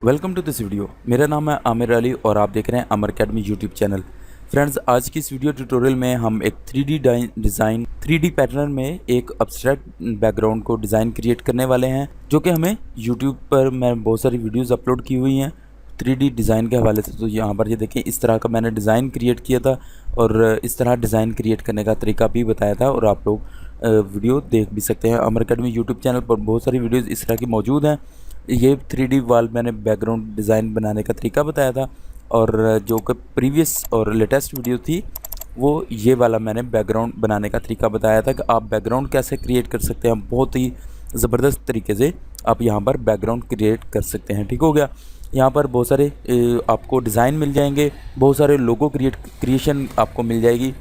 Welcome to this video. मेरा नाम है आमिर अली और आप देख रहे हैं अमर अकेडमी यूट्यूब चैनल। फ्रेंड्स, आज की इस वीडियो ट्यूटोरियल में हम एक 3D डिज़ाइन 3D पैटर्न में एक अब्स्ट्रैक्ट बैकग्राउंड को डिज़ाइन क्रिएट करने वाले हैं, जो कि हमें यूट्यूब पर मैं बहुत सारी वीडियोस अपलोड की हुई हैं 3D डिज़ाइन के हवाले से। तो यहाँ पर ये देखें, इस तरह का मैंने डिज़ाइन क्रिएट किया था और इस तरह डिज़ाइन क्रिएट करने का तरीका भी बताया था और आप लोग वीडियो देख भी सकते हैं। अमर अकेडमी यूट्यूब चैनल पर बहुत सारी वीडियोज़ इस तरह की मौजूद हैं। ये 3D वाल मैंने बैकग्राउंड डिज़ाइन बनाने का तरीका बताया था और जो कि प्रीवियस और लेटेस्ट वीडियो थी वो ये वाला मैंने बैकग्राउंड बनाने का तरीका बताया था कि आप बैकग्राउंड कैसे क्रिएट कर सकते हैं। बहुत ही ज़बरदस्त तरीके से आप यहाँ पर बैकग्राउंड क्रिएट कर सकते हैं। ठीक हो गया। यहाँ पर बहुत सारे आपको डिज़ाइन मिल जाएंगे, बहुत सारे लोगो क्रिएशन आपको मिल जाएगी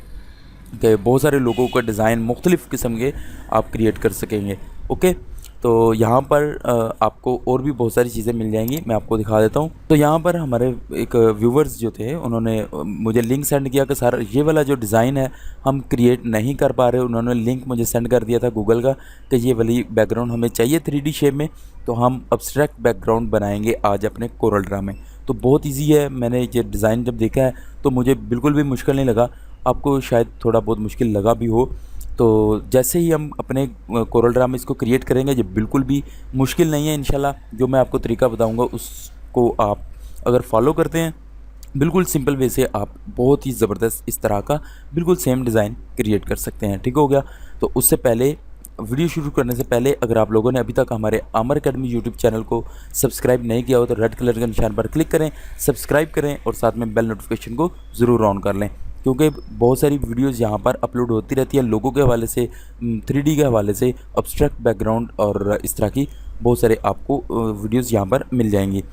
कि बहुत सारे लोगों का डिज़ाइन मुख्तलिफ़ किस्म के आप क्रिएट कर सकेंगे। ओके, तो यहाँ पर आपको और भी बहुत सारी चीज़ें मिल जाएंगी, मैं आपको दिखा देता हूँ। तो यहाँ पर हमारे एक व्यूवर्स जो थे उन्होंने मुझे लिंक सेंड किया कि सर ये वाला जो डिज़ाइन है हम क्रिएट नहीं कर पा रहे। उन्होंने लिंक मुझे सेंड कर दिया था गूगल का कि ये वाली बैकग्राउंड हमें चाहिए 3D शेप में, तो हम अब्स्ट्रैक्ट बैकग्राउंड बनाएंगे आज अपने कोरल ड्रा में। तो बहुत ईजी है। मैंने ये डिज़ाइन जब देखा है तो मुझे बिल्कुल भी मुश्किल नहीं लगा, आपको शायद थोड़ा बहुत मुश्किल लगा भी हो। तो जैसे ही हम अपने कोरल ड्रा में इसको क्रिएट करेंगे, ये बिल्कुल भी मुश्किल नहीं है। इंशाल्लाह जो मैं आपको तरीका बताऊंगा उसको आप अगर फॉलो करते हैं, बिल्कुल सिंपल वे से आप बहुत ही ज़बरदस्त इस तरह का बिल्कुल सेम डिज़ाइन क्रिएट कर सकते हैं। ठीक हो गया। तो उससे पहले, वीडियो शुरू करने से पहले, अगर आप लोगों ने अभी तक हमारे अमर अकेडमी यूट्यूब चैनल को सब्सक्राइब नहीं किया हो तो रेड कलर के निशान पर क्लिक करें, सब्सक्राइब करें और साथ में बेल नोटिफिकेशन को ज़रूर ऑन कर लें, क्योंकि बहुत सारी वीडियोस यहाँ पर अपलोड होती रहती है लोगों के हवाले से, 3D के हवाले से, अब्स्ट्रैक्ट बैकग्राउंड और इस तरह की बहुत सारे आपको वीडियोस यहाँ पर मिल जाएंगी।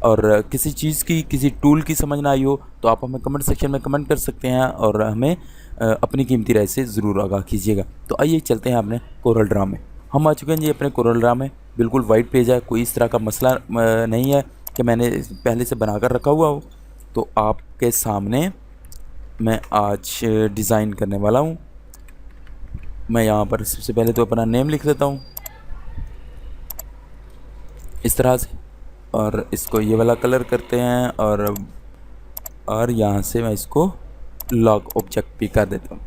और किसी चीज़ की, किसी टूल की समझ ना आई हो तो आप हमें कमेंट सेक्शन में कमेंट कर सकते हैं और हमें अपनी कीमती राय से ज़रूर आगाह कीजिएगा। तो आइए चलते हैं अपने कोरल ड्रा में। हम आ चुके हैं जी अपने कोरल ड्रा में। बिल्कुल वाइट पेज है, कोई इस तरह का मसला नहीं है कि मैंने पहले से बना कर रखा हुआ हो। तो आपके सामने मैं आज डिज़ाइन करने वाला हूँ। मैं यहाँ पर सबसे पहले तो अपना नेम लिख देता हूँ इस तरह से, और इसको ये वाला कलर करते हैं और यहाँ से मैं इसको लॉग ऑब्जेक्ट भी कर देता हूँ।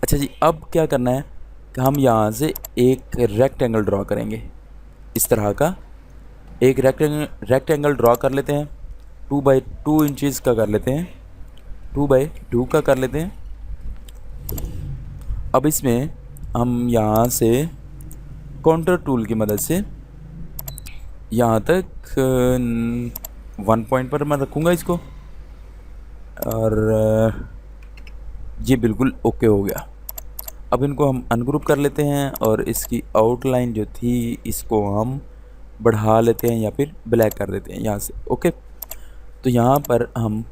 अच्छा जी, अब क्या करना है कि हम यहाँ से एक रेक्टेंगल ड्रॉ करेंगे। इस तरह का एक रेक्टेंगल ड्रॉ कर लेते हैं। 2 बाई 2 इंचज़ का कर लेते हैं, 2 बाई 2 का कर लेते हैं। अब इसमें हम यहाँ से काउंटर टूल की मदद से यहाँ तक 1 पॉइंट पर मैं रखूँगा इसको, और ये बिल्कुल ओके हो गया। अब इनको हम अनग्रुप कर लेते हैं और इसकी आउटलाइन जो थी इसको हम बढ़ा लेते हैं या फिर ब्लैक कर देते हैं यहाँ से। ओके, तो यहाँ पर हम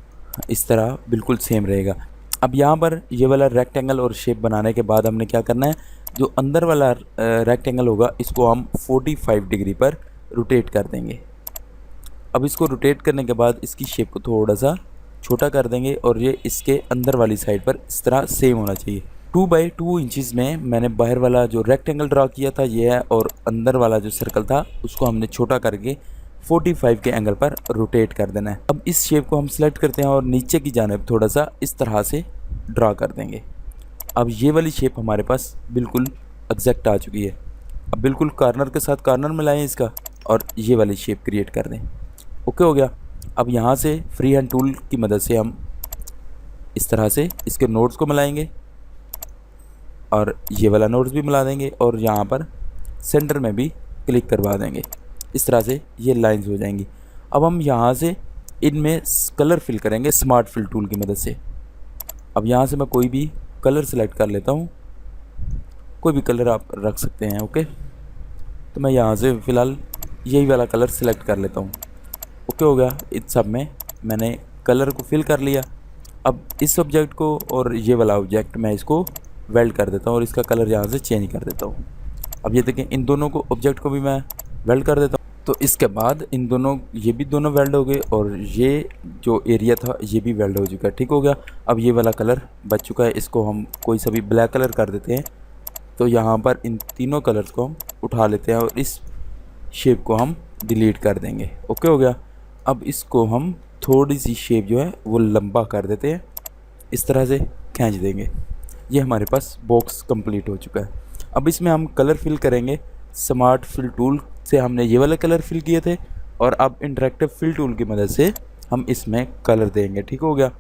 इस तरह बिल्कुल सेम रहेगा। अब यहाँ पर ये वाला रेक्टेंगल और शेप बनाने के बाद हमने क्या करना है, जो अंदर वाला रेक्टेंगल होगा इसको हम 45 डिग्री पर रोटेट कर देंगे। अब इसको रोटेट करने के बाद इसकी शेप को थोड़ा सा छोटा कर देंगे और ये इसके अंदर वाली साइड पर इस तरह सेम होना चाहिए। 2 बाई 2 इंचज़ में मैंने बाहर वाला जो रेक्टेंगल ड्रा किया था ये है, और अंदर वाला जो सर्कल था उसको हमने छोटा करके 45 के एंगल पर रोटेट कर देना है। अब इस शेप को हम सिलेक्ट करते हैं और नीचे की जानिब थोड़ा सा इस तरह से ड्रा कर देंगे। अब ये वाली शेप हमारे पास बिल्कुल एग्जैक्ट आ चुकी है। अब बिल्कुल कॉर्नर के साथ कॉर्नर मिलाएं इसका और ये वाली शेप क्रिएट कर दें। ओके हो गया। अब यहाँ से फ्री हैंड टूल की मदद से हम इस तरह से इसके नोड्स को मिलाएंगे और ये वाला नोड्स भी मिला देंगे और यहाँ पर सेंटर में भी क्लिक करवा देंगे। इस तरह से ये लाइंस हो जाएंगी। अब हम यहाँ से इनमें कलर फिल करेंगे स्मार्ट फिल टूल की मदद से। अब यहाँ से मैं कोई भी कलर सेलेक्ट कर लेता हूँ, कोई भी कलर आप रख सकते हैं। ओके, तो मैं यहाँ से फ़िलहाल यही वाला कलर सेलेक्ट कर लेता हूँ। ओके हो गया। इस सब में मैंने कलर को फिल कर लिया। अब इस ऑब्जेक्ट को और ये वाला ऑब्जेक्ट मैं इसको वेल्ड कर देता हूँ और इसका कलर यहाँ से चेंज कर देता हूँ। अब ये देखें, इन दोनों को ऑब्जेक्ट को भी मैं वेल्ड कर देता हूँ। तो इसके बाद इन दोनों, ये भी दोनों वेल्ड हो गए और ये जो एरिया था ये भी वेल्ड हो चुका है। ठीक हो गया। अब ये वाला कलर बच चुका है, इसको हम कोई सा भी ब्लैक कलर कर देते हैं। तो यहाँ पर इन तीनों कलर्स को हम उठा लेते हैं और इस शेप को हम डिलीट कर देंगे। ओके हो गया। अब इसको हम थोड़ी सी शेप जो है वो लंबा कर देते हैं, इस तरह से खींच देंगे। ये हमारे पास बॉक्स कंप्लीट हो चुका है। अब इसमें हम कलर फिल करेंगे। स्मार्ट फिल टूल से हमने ये वाले कलर फिल किए थे और अब इंटरेक्टिव फिल टूल की मदद से हम इसमें कलर देंगे। ठीक हो गया।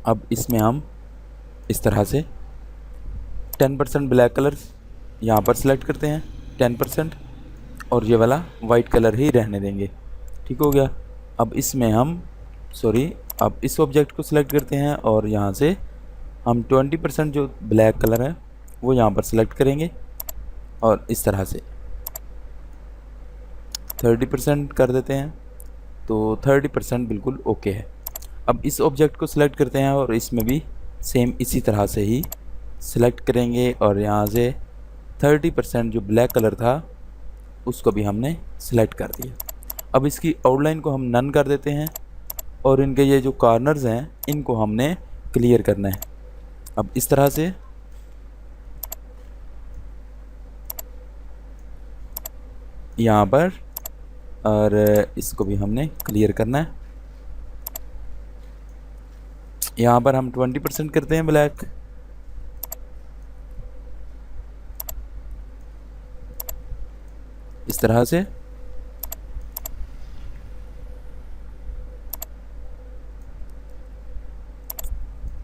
अब इसमें हम इस तरह से 10% ब्लैक कलर यहाँ पर सिलेक्ट करते हैं, 10%, और ये वाला वाइट कलर ही रहने देंगे। ठीक हो गया। अब इसमें हम अब इस ऑब्जेक्ट को सिलेक्ट करते हैं और यहाँ से हम 20% जो ब्लैक कलर है वो यहाँ पर सिलेक्ट करेंगे और इस तरह से 30% कर देते हैं। तो 30% बिल्कुल ओके है। अब इस ऑब्जेक्ट को सिलेक्ट करते हैं और इसमें भी सेम इसी तरह से ही सिलेक्ट करेंगे और यहाँ से 30% जो ब्लैक कलर था उसको भी हमने सिलेक्ट कर दिया। अब इसकी आउटलाइन को हम नन कर देते हैं और इनके ये जो कॉर्नर्स हैं इनको हमने क्लियर करना है। अब इस तरह से यहाँ पर, और इसको भी हमने क्लियर करना है। यहाँ पर हम 20% करते हैं ब्लैक, इस तरह से।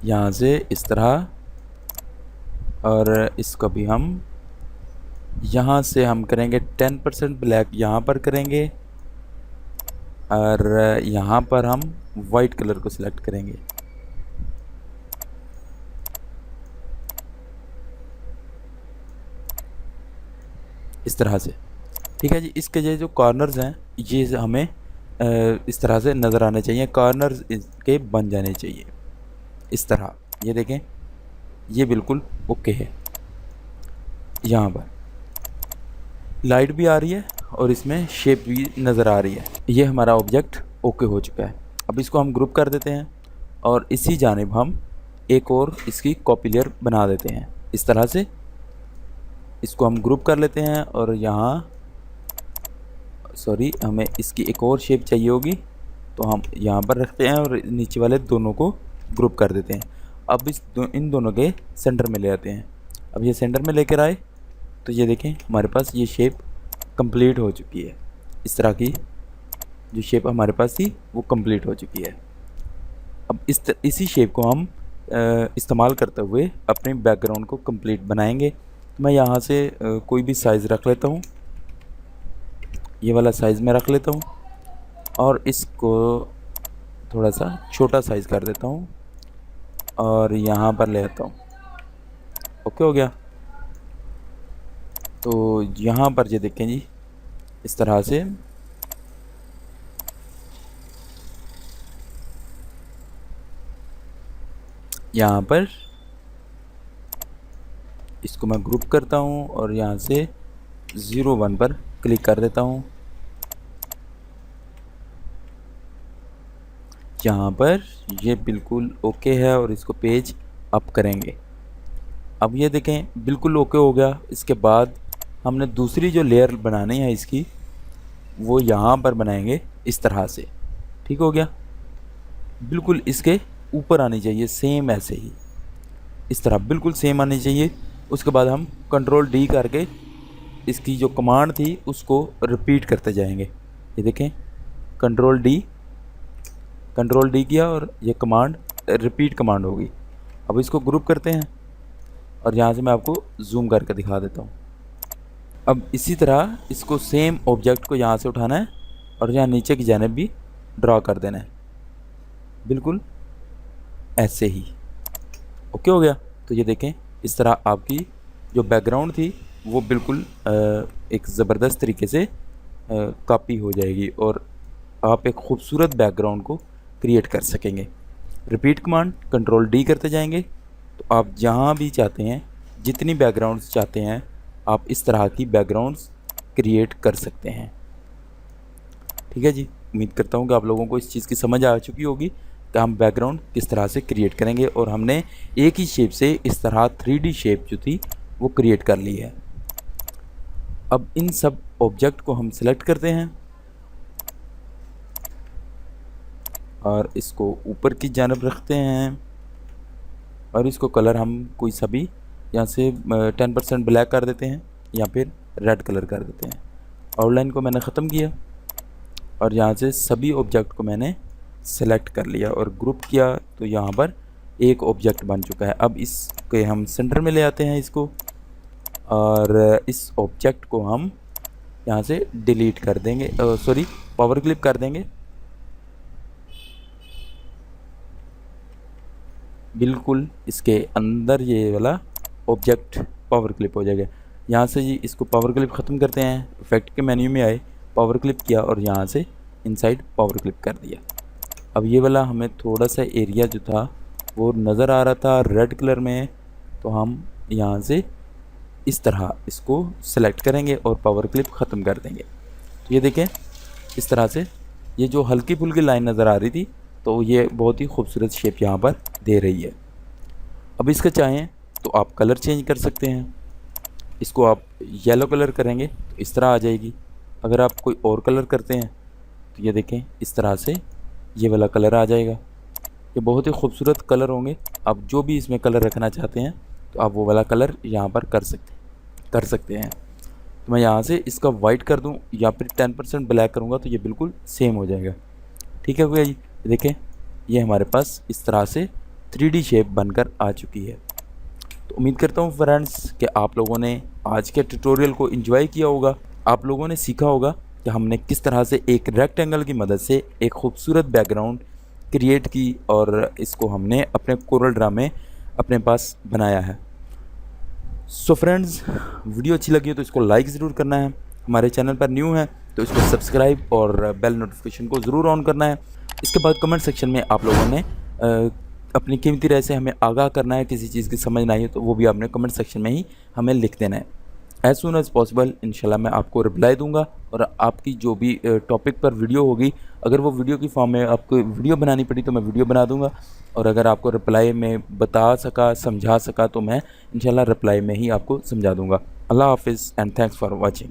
यहाँ से इस तरह, और इसको भी हम यहाँ से हम करेंगे 10% ब्लैक यहाँ पर करेंगे और यहाँ पर हम वाइट कलर को सिलेक्ट करेंगे। इस तरह से। ठीक है जी। इसके ये जो कॉर्नर्स हैं ये हमें इस तरह से नज़र आने चाहिए, कॉर्नर्स इसके बन जाने चाहिए इस तरह। ये देखें, ये बिल्कुल ओके है। यहाँ पर लाइट भी आ रही है और इसमें शेप भी नज़र आ रही है। ये हमारा ऑब्जेक्ट ओके हो चुका है। अब इसको हम ग्रुप कर देते हैं और इसी जानिब हम एक और इसकी कॉपी लेयर बना देते हैं। इस तरह से इसको हम ग्रुप कर लेते हैं और यहाँ हमें इसकी एक और शेप चाहिए होगी तो हम यहाँ पर रखते हैं और नीचे वाले दोनों को ग्रुप कर देते हैं। अब इन दोनों के सेंटर में ले आते हैं। अब ये सेंटर में लेकर आए तो ये देखें हमारे पास ये शेप कंप्लीट हो चुकी है। इस तरह की जो शेप हमारे पास थी वो कंप्लीट हो चुकी है। अब इसी शेप को हम इस्तेमाल करते हुए अपने बैकग्राउंड को कंप्लीट बनाएंगे। मैं यहाँ से कोई भी साइज़ रख लेता हूँ, ये वाला साइज़ में रख लेता हूँ और इसको थोड़ा सा छोटा साइज़ कर देता हूँ और यहाँ पर ले आता हूँ। ओके हो गया। तो यहाँ पर ये देखें जी, इस तरह से यहाँ पर इसको मैं ग्रुप करता हूँ और यहाँ से 01 पर क्लिक कर देता हूँ। यहाँ पर ये बिल्कुल ओके है और इसको पेज अप करेंगे। अब ये देखें बिल्कुल ओके हो गया। इसके बाद हमने दूसरी जो लेयर बनानी है इसकी वो यहाँ पर बनाएंगे इस तरह से। ठीक हो गया। बिल्कुल इसके ऊपर आनी चाहिए सेम ऐसे ही, इस तरह बिल्कुल सेम आनी चाहिए। उसके बाद हम कंट्रोल डी करके इसकी जो कमांड थी उसको रिपीट करते जाएंगे। ये देखें कंट्रोल डी किया और ये कमांड रिपीट कमांड होगी। अब इसको ग्रुप करते हैं और यहाँ से मैं आपको जूम करके दिखा देता हूँ। अब इसी तरह इसको सेम ऑब्जेक्ट को यहाँ से उठाना है और यहाँ नीचे की जानिब भी ड्रा कर देना है, बिल्कुल ऐसे ही। ओके हो गया। तो ये देखें इस तरह आपकी जो बैकग्राउंड थी वो बिल्कुल एक ज़बरदस्त तरीके से कॉपी हो जाएगी और आप एक खूबसूरत बैकग्राउंड को क्रिएट कर सकेंगे। रिपीट कमांड कंट्रोल डी करते जाएंगे तो आप जहाँ भी चाहते हैं, जितनी बैकग्राउंड्स चाहते हैं, आप इस तरह की बैकग्राउंड्स क्रिएट कर सकते हैं। ठीक है जी। उम्मीद करता हूँ कि आप लोगों को इस चीज़ की समझ आ चुकी होगी कि हम बैकग्राउंड किस तरह से क्रिएट करेंगे और हमने एक ही शेप से इस तरह 3D शेप जो थी वो क्रिएट कर ली है। अब इन सब ऑब्जेक्ट को हम सिलेक्ट करते हैं और इसको ऊपर की जानब रखते हैं और इसको कलर हम कोई सा भी यहाँ से 10% ब्लैक कर देते हैं या फिर रेड कलर कर देते हैं। आउटलाइन को मैंने ख़त्म किया और यहाँ से सभी ऑब्जेक्ट को मैंने सेलेक्ट कर लिया और ग्रुप किया, तो यहाँ पर एक ऑब्जेक्ट बन चुका है। अब इसके हम सेंटर में ले आते हैं इसको और इस ऑब्जेक्ट को हम यहाँ से डिलीट कर देंगे, सॉरी पावर क्लिप कर देंगे। बिल्कुल इसके अंदर ये वाला ऑब्जेक्ट पावर क्लिप हो जाएगा। यहाँ से जी इसको पावर क्लिप ख़त्म करते हैं। इफेक्ट के मेन्यू में आए, पावर क्लिप किया और यहाँ से इनसाइड पावर क्लिप कर दिया। अब ये वाला हमें थोड़ा सा एरिया जो था वो नज़र आ रहा था रेड कलर में, तो हम यहाँ से इस तरह इसको सेलेक्ट करेंगे और पावर क्लिप ख़त्म कर देंगे। तो ये देखें इस तरह से ये जो हल्की फुल्की लाइन नज़र आ रही थी, तो ये बहुत ही खूबसूरत शेप यहाँ पर दे रही है। अब इसका चाहें तो आप कलर चेंज कर सकते हैं। इसको आप येलो कलर करेंगे तो इस तरह आ जाएगी। अगर आप कोई और कलर करते हैं तो ये देखें इस तरह से ये वाला कलर आ जाएगा। ये बहुत ही खूबसूरत कलर होंगे। आप जो भी इसमें कलर रखना चाहते हैं तो आप वो वाला कलर यहाँ पर कर सकते हैं। तो मैं यहाँ से इसका वाइट कर दूँ या फिर 10% ब्लैक करूँगा तो ये बिल्कुल सेम हो जाएगा। ठीक है भैया जी, देखें ये हमारे पास इस तरह से 3D शेप बनकर आ चुकी है। तो उम्मीद करता हूँ फ्रेंड्स कि आप लोगों ने आज के ट्यूटोरियल को एंजॉय किया होगा। आप लोगों ने सीखा होगा कि हमने किस तरह से एक रेक्टेंगल की मदद से एक खूबसूरत बैकग्राउंड क्रिएट की और इसको हमने अपने कोरल ड्रा में अपने पास बनाया है। सो फ्रेंड्स, वीडियो अच्छी लगी हो तो इसको लाइक ज़रूर करना है। हमारे चैनल पर न्यू है तो इसको सब्सक्राइब और बेल नोटिफिकेशन को ज़रूर ऑन करना है। इसके बाद कमेंट सेक्शन में आप लोगों ने अपनी कीमती राय से हमें आगाह करना है। किसी चीज़ की समझ ना आई है तो वो भी आपने कमेंट सेक्शन में ही हमें लिख देना है। एज सुन एज़ पॉसिबल इंशाल्लाह मैं आपको रिप्लाई दूंगा और आपकी जो भी टॉपिक पर वीडियो होगी, अगर वो वीडियो की फॉर्म में आपको वीडियो बनानी पड़ी तो मैं वीडियो बना दूंगा, और अगर आपको रिप्लाई में बता सका समझा सका तो मैं इंशाल्लाह रिप्लाई में ही आपको समझा दूंगा। अल्लाह हाफिज़ एंड थैंक्स फॉर वॉचिंग।